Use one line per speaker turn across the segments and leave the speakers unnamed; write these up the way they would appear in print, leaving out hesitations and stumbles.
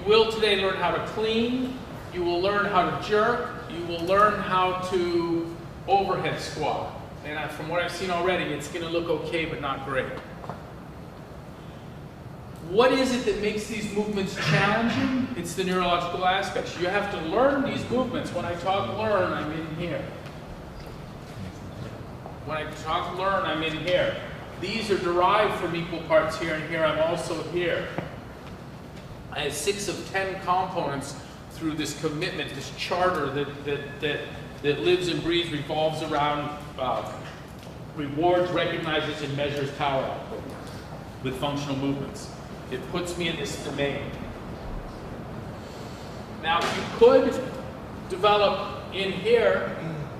will today learn how to clean, you will learn how to jerk, you will learn how to overhead squat. And from what I've seen already, it's going to look okay, but not great. What is it that makes these movements challenging? It's the neurological aspects. You have to learn these movements. When I talk learn, I'm in here. When I talk learn, I'm in here. These are derived from equal parts here, and here I'm also here. I have 6 of 10 components through this commitment, this charter that lives and breathes, revolves around, rewards, recognizes, and measures power output with functional movements. It puts me in this domain. Now, you could develop in here,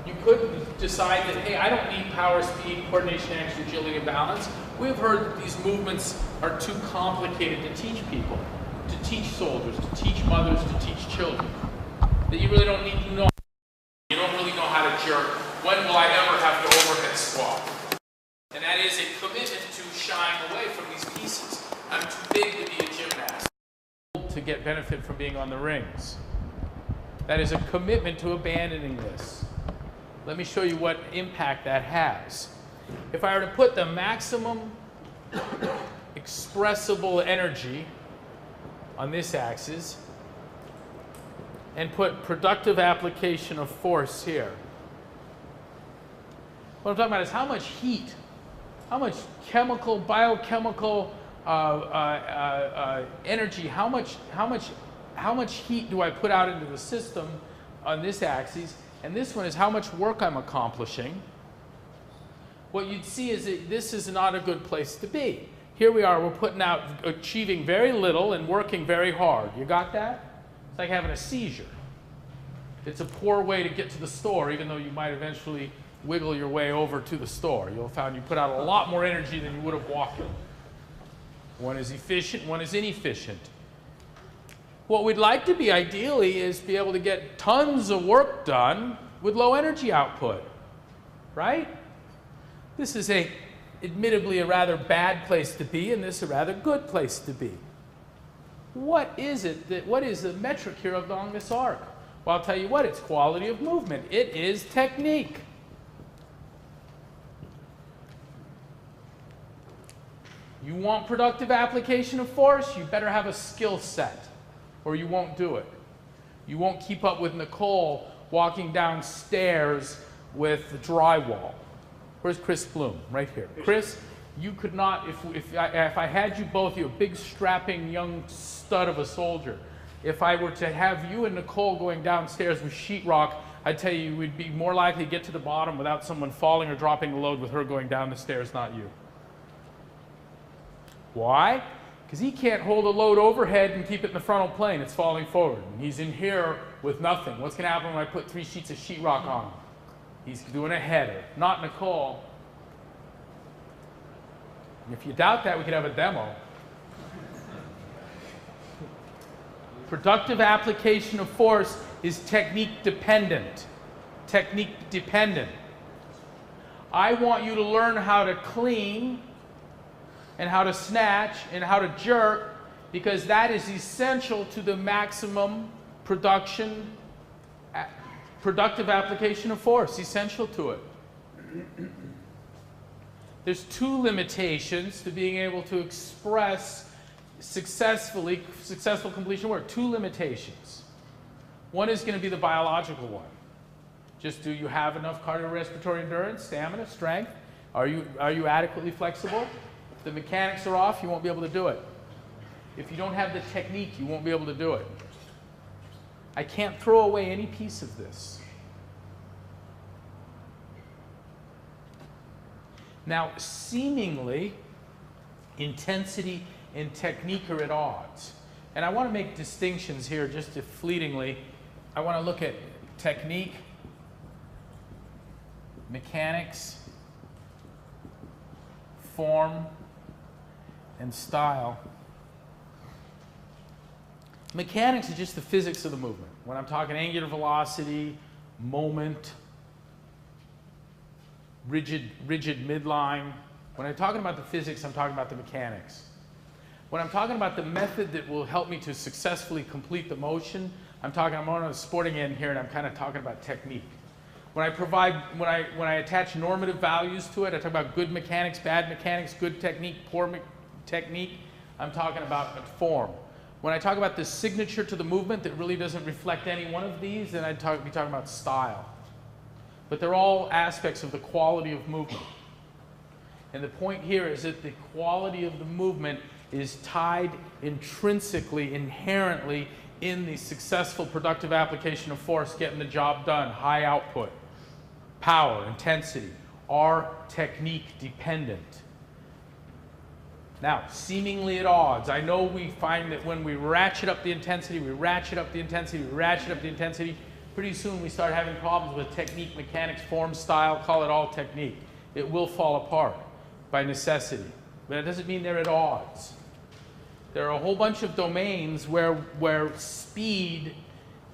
you could decide that, hey, I don't need power, speed, coordination, action, agility, and balance. We've heard that these movements are too complicated to teach people, to teach soldiers, to teach mothers, to teach children. That you really don't need to know. You don't really know how to jerk. When will I ever have to overhead squat? And that is a commitment to shying away from these pieces. I'm too big to be a gymnast. To get benefit from being on the rings. That is a commitment to abandoning this. Let me show you what impact that has. If I were to put the maximum expressible energy on this axis and put productive application of force here. What I'm talking about is how much heat, how much chemical, biochemical energy, how much heat do I put out into the system on this axis, and this one is how much work I'm accomplishing. What you'd see is that this is not a good place to be. Here we are, we're putting out, achieving very little and working very hard. You got that? It's like having a seizure. It's a poor way to get to the store, even though you might eventually wiggle your way over to the store. You'll find you put out a lot more energy than you would have walking. One is efficient, one is inefficient. What we'd like to be ideally is be able to get tons of work done with low energy output, right? This is admittedly a rather bad place to be, and this is a rather good place to be. What is the metric here along this arc? Well, I'll tell you what, it's quality of movement. It is technique. You want productive application of force, you better have a skill set, or you won't do it. You won't keep up with Nicole walking downstairs with the drywall. Where's Chris Bloom? Right here. Chris, you could not, if I had you both, you're a big strapping young stud of a soldier. If I were to have you and Nicole going downstairs with sheetrock, I'd tell you we'd be more likely to get to the bottom without someone falling or dropping a load with her going down the stairs, not you. Why? Because he can't hold a load overhead and keep it in the frontal plane. It's falling forward. And he's in here with nothing. What's going to happen when I put 3 sheets of sheetrock on him? He's doing a header. Not Nicole. And if you doubt that, we could have a demo. Productive application of force is technique dependent. Technique dependent. I want you to learn how to clean and how to snatch and how to jerk, because that is essential to the maximum productive application of force, essential to it. There's 2 limitations to being able to express successful completion work. 2 limitations. One is going to be the biological one. Just, do you have enough cardiorespiratory endurance, stamina, strength? Are you adequately flexible? If the mechanics are off, you won't be able to do it. If you don't have the technique, you won't be able to do it. I can't throw away any piece of this. Now, seemingly, intensity and technique are at odds. And I want to make distinctions here just fleetingly. I want to look at technique, mechanics, form, and style. Mechanics is just the physics of the movement. When I'm talking angular velocity, moment, rigid midline, when I'm talking about the physics, I'm talking about the mechanics. When I'm talking about the method that will help me to successfully complete the motion, I'm on the sporting end here, and I'm kind of talking about technique. When I attach normative values to it, I talk about good mechanics, bad mechanics, good technique, poor technique. I'm talking about form. When I talk about the signature to the movement that really doesn't reflect any one of these, then I'd be talking about style. But they're all aspects of the quality of movement. And the point here is that the quality of the movement is tied intrinsically, inherently, in the successful productive application of force, getting the job done, high output, power, intensity, are technique dependent. Now, seemingly at odds, I know we find that when we ratchet up the intensity, pretty soon we start having problems with technique, mechanics, form, style, call it all technique. It will fall apart by necessity, but it doesn't mean they're at odds. There are a whole bunch of domains where speed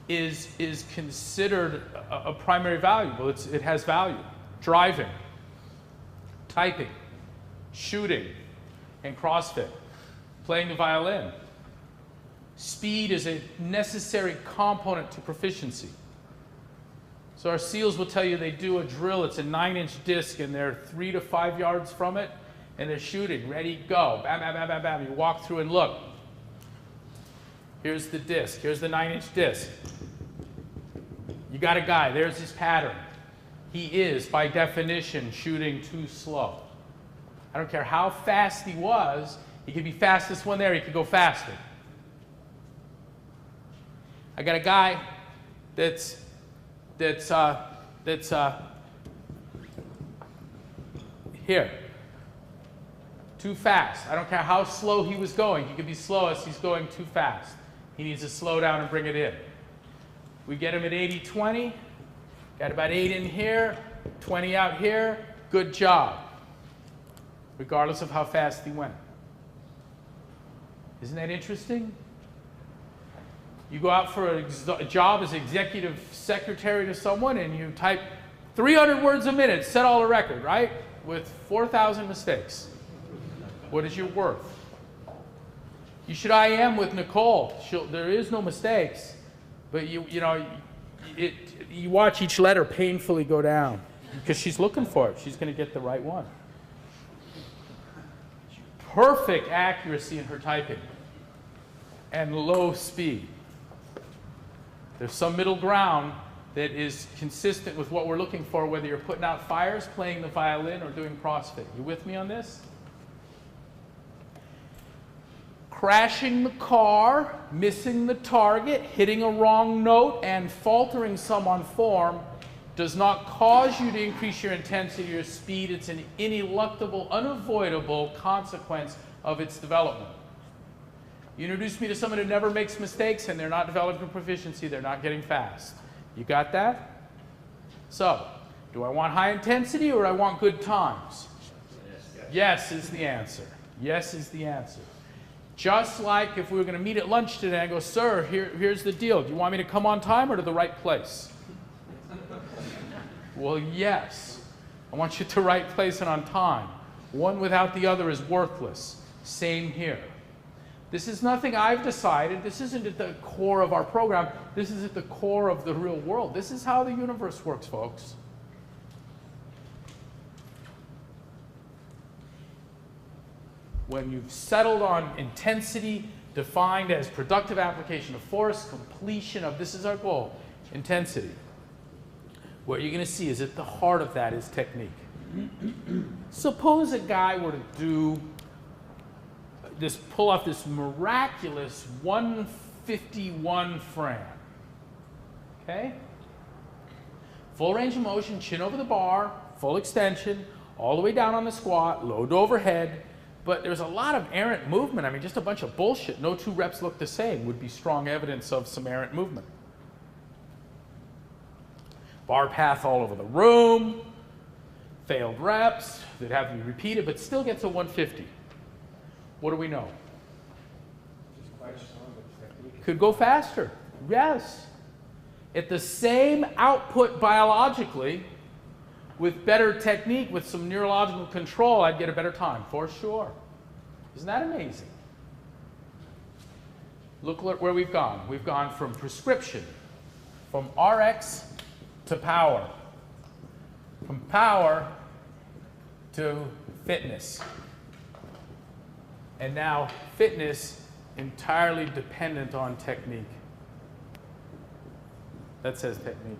is considered a primary value. Well, it has value. Driving, typing, shooting, and CrossFit, playing the violin. Speed is a necessary component to proficiency. So our SEALs will tell you they do a drill. It's a 9-inch disc, and they're 3 to 5 yards from it, and they're shooting. Ready, go. Bam, bam, bam, bam, bam. You walk through and look. Here's the disc. Here's the 9-inch disc. You got a guy. There's his pattern. He is, by definition, shooting too slow. I don't care how fast he was. He could be fastest one there. He could go faster. I got a guy that's here. Too fast. I don't care how slow he was going. He could be slowest. He's going too fast. He needs to slow down and bring it in. We get him at 80-20. Got about 8 in here, 20 out here. Good job. Regardless of how fast he went. Isn't that interesting? You go out for a job as executive secretary to someone and you type 300 words a minute, set all the record, right? With 4,000 mistakes. What is your worth? You should IM with Nicole. There is no mistakes, but you watch each letter painfully go down because she's looking for it. She's going to get the right one. Perfect accuracy in her typing and low speed. There's some middle ground that is consistent with what we're looking for, whether you're putting out fires, playing the violin, or doing CrossFit. You with me on this? Crashing the car, missing the target, hitting a wrong note, and faltering some on form does not cause you to increase your intensity or speed. It's an ineluctable, unavoidable consequence of its development. You introduce me to someone who never makes mistakes and they're not developing proficiency, they're not getting fast. You got that? So, do I want high intensity or do I want good times? Yes is the answer. Yes is the answer. Just like if we were going to meet at lunch today, I go, sir, here's the deal. Do you want me to come on time or to the right place? Well, yes. I want you to the right place and on time. One without the other is worthless. Same here. This is nothing I've decided. This isn't at the core of our program. This is at the core of the real world. This is how the universe works, folks. When you've settled on intensity defined as productive application of force, completion of, this is our goal, intensity. What you're going to see is at the heart of that is technique. Suppose a guy were to pull off this miraculous 151 Fran. Okay? Full range of motion, chin over the bar, full extension, all the way down on the squat, load overhead. But there's a lot of errant movement. I mean, just a bunch of bullshit. No 2 reps look the same would be strong evidence of some errant movement. Bar path all over the room, failed reps that have to be repeated, but still gets a 150. What do we know? Could go faster. Yes. At the same output biologically, with better technique, with some neurological control, I'd get a better time, for sure. Isn't that amazing? Look where we've gone. We've gone from prescription, from RX to power, from power to fitness. And now fitness entirely dependent on technique. That says technique.